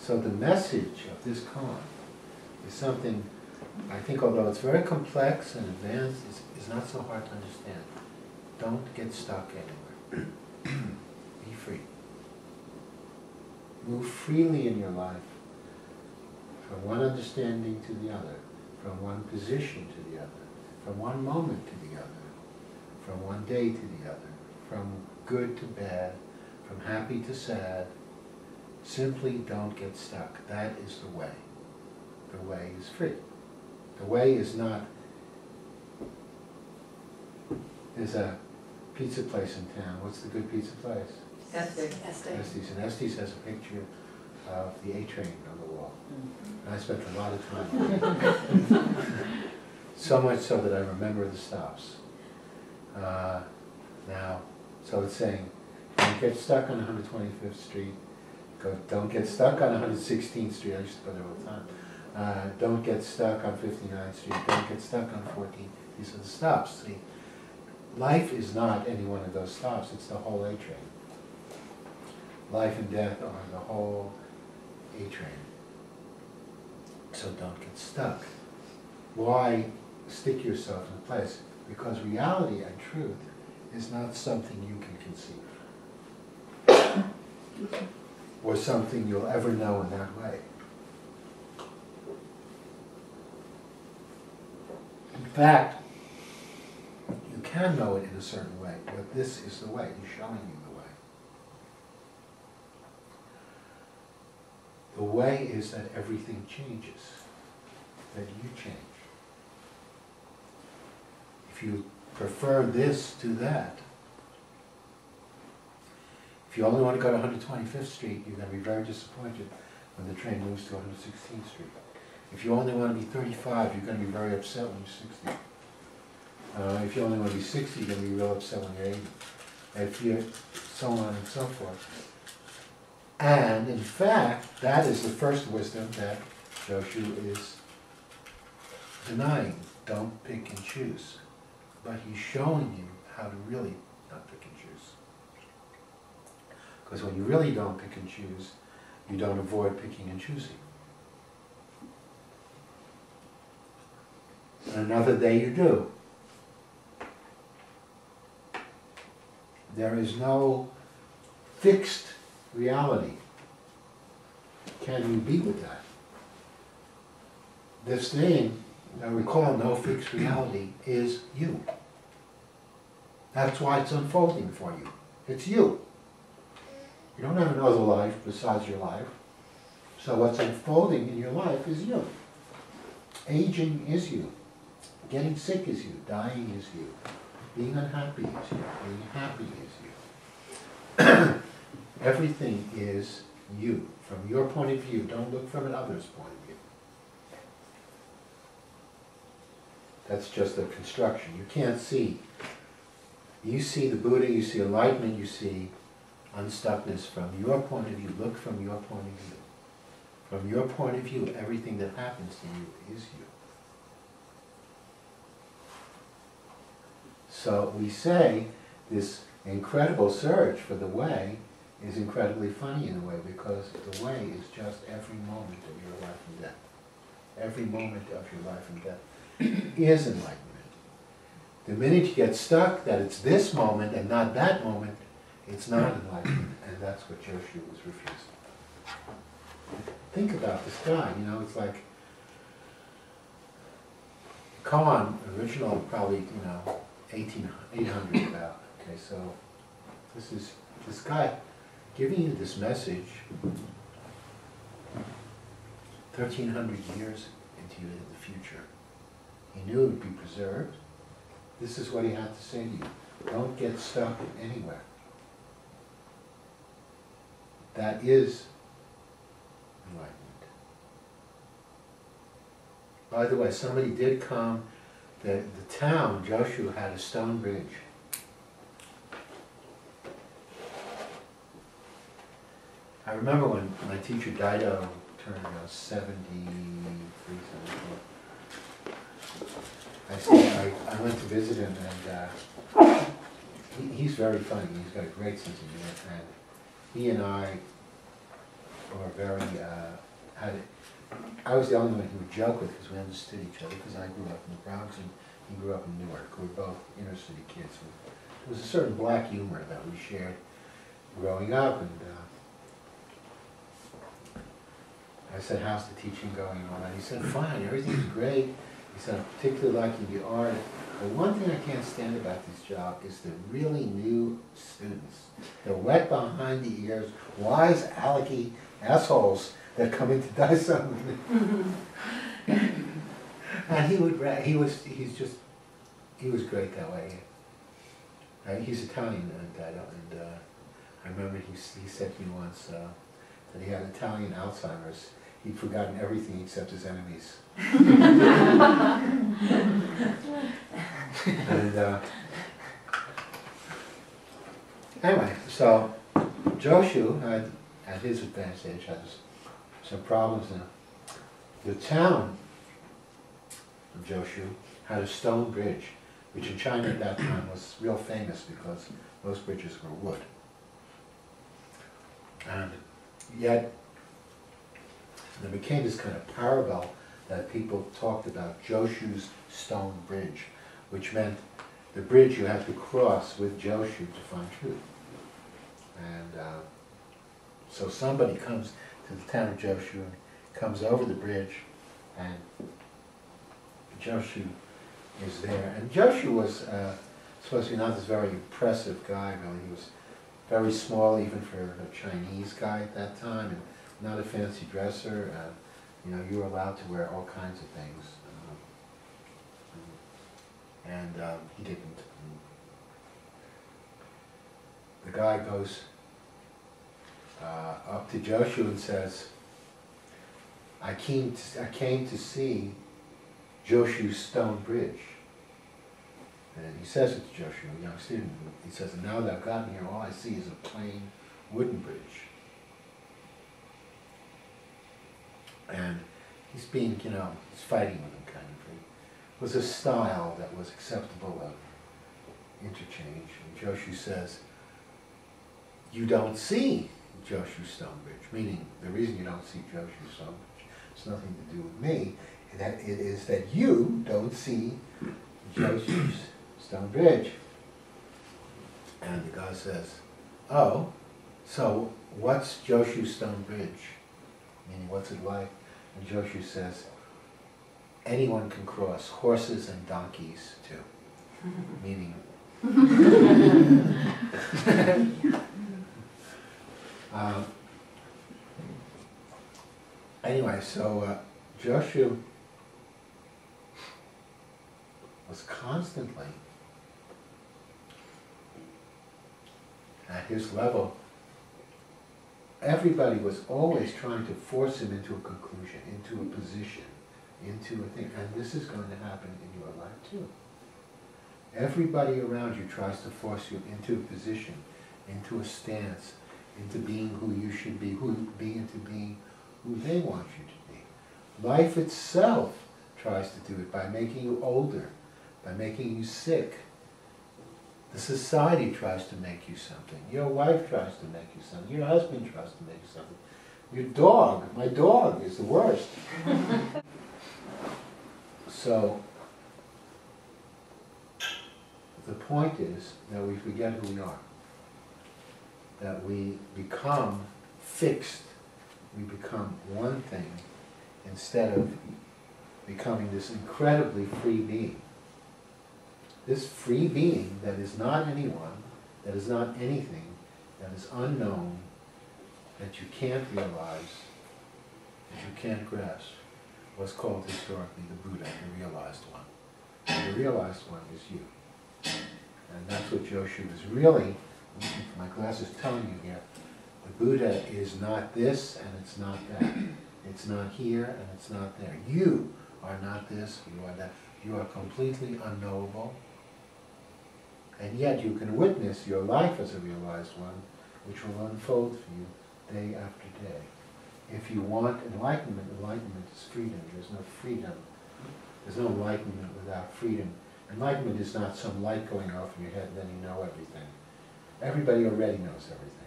So the message of this koan is something, I think, although it's very complex and advanced, is not so hard to understand. Don't get stuck anywhere. Be free. Move freely in your life from one understanding to the other, from one position to the other, from one moment to the other, from one day to the other, from good to bad, from happy to sad. Simply don't get stuck. That is the way. The way is free. The way is not... There's a pizza place in town. What's the good pizza place? Estes. And Estes has a picture of the A train on the wall. And I spent a lot of time. So much so that I remember the stops. Now, so it's saying, don't get stuck on 125th Street. Don't get stuck on 116th Street. I used to go there all the time. Don't get stuck on 59th Street. Don't get stuck on 14th. These are the stops. See, life is not any one of those stops. It's the whole A train. Life and death are the whole A train. So don't get stuck. Why stick yourself in a place? Because reality and truth is not something you can conceive. Or something you'll ever know in that way. In fact, you can know it in a certain way, but this is the way. He's showing you the way. The way is that everything changes, that you change. If you prefer this to that, if you only want to go to 125th Street, you're going to be very disappointed when the train moves to 116th Street. If you only want to be 35, you're going to be very upset when you're 60. If you only want to be 60, you're going to be real upset when you're 80. If you're so on and so forth. And in fact, that is the first wisdom that Joshu is denying. Don't pick and choose. But he's showing you how to really not pick and choose. Because when you really don't pick and choose, you don't avoid picking and choosing. And another day you do. There is no fixed reality. Can you be with that? This thing that we call no fixed reality is you. That's why it's unfolding for you. It's you. You don't have another life besides your life. So what's unfolding in your life is you. Aging is you. Getting sick is you. Dying is you. Being unhappy is you. Being happy is you. Everything is you. From your point of view. Don't look from another's point of view. That's just a construction. You can't see. You see the Buddha, you see enlightenment, you see unstuckness from your point of view. Look from your point of view. From your point of view, everything that happens to you is you. So we say this incredible search for the way is incredibly funny in a way, because the way is just every moment of your life and death. Every moment of your life and death is enlightenment. The minute you get stuck that it's this moment and not that moment, it's not enlightenment, and that's what Joshu was refusing. Think about this guy, you know, it's like Koan, original probably, 800 about. Okay, so this is this guy giving you this message 1,300 years into the future. He knew it would be preserved. This is what he had to say to you. Don't get stuck anywhere. That is enlightenment. By the way, somebody did come, the town, Joshu, had a stone bridge. I remember when my teacher Dido turned 73, 74. I went to visit him, and he's very funny. He's got a great sense of humor, and he and I, or very, I was the only one who would joke with because we understood each other, because I grew up in the Bronx and he grew up in Newark. We were both inner city kids. There was a certain black humor that we shared growing up, and I said, how's the teaching going and all that? He said, fine, everything's great. He said, I'm particularly liking the art. But one thing I can't stand about this job is the really new students. They're wet behind the ears, wise, alecky assholes that come in to die something. And he was great that way. He's Italian, and I remember he said to me once that he had Italian Alzheimer's. He'd forgotten everything except his enemies. And anyway, so Joshu had, at his advanced age, had some problems. The town of Joshu had a stone bridge, which in China at that time was real famous because most bridges were wood. And yet, there became this kind of parable that people talked about, Joshu's stone bridge, which meant the bridge you had to cross with Joshu to find truth. And so somebody comes to the town of Joshu and comes over the bridge, and Joshu is there. And Joshu was supposed to be not this very impressive guy, really. He was very small, even for a Chinese guy at that time, and not a fancy dresser. You know, you were allowed to wear all kinds of things. And he didn't. The guy goes up to Joshu and says, I came to see Joshu's stone bridge. And he says it to Joshu, a young student. He says, and now that I've gotten here, all I see is a plain wooden bridge. And he's being, you know, he's fighting with him kind of. It was a style that was acceptable of interchange. And Joshu says, you don't see Joshu's stone bridge, meaning the reason you don't see Joshu's stone bridge has nothing to do with me. It is that you don't see Joshu's stone bridge. And the guy says, oh, so what's Joshu's stone bridge? Meaning, what's it like? And Joshu says, anyone can cross, horses and donkeys too. Meaning, anyway, so Joshu was constantly at his level. Everybody was always trying to force him into a conclusion, into a position, into a thing. And this is going to happen in your life too. Everybody around you tries to force you into a position, into a stance, into being who you should be, into being who they want you to be. Life itself tries to do it by making you older, by making you sick. The society tries to make you something. Your wife tries to make you something. Your husband tries to make you something. Your dog, my dog, is the worst. So, the point is that we forget who we are. That we become fixed. We become one thing instead of becoming this incredibly free being. This free being that is not anyone, that is not anything, that is unknown, that you can't realize, that you can't grasp, was called historically the Buddha, the realized one. And the realized one is you. And that's what Joshu is really, my class is telling you here, the Buddha is not this and it's not that. It's not here and it's not there. You are not this, you are that. You are completely unknowable. And yet you can witness your life as a realized one, which will unfold for you day after day. If you want enlightenment, enlightenment is freedom. There's no freedom. There's no enlightenment without freedom. Enlightenment is not some light going off in your head and then you know everything. Everybody already knows everything.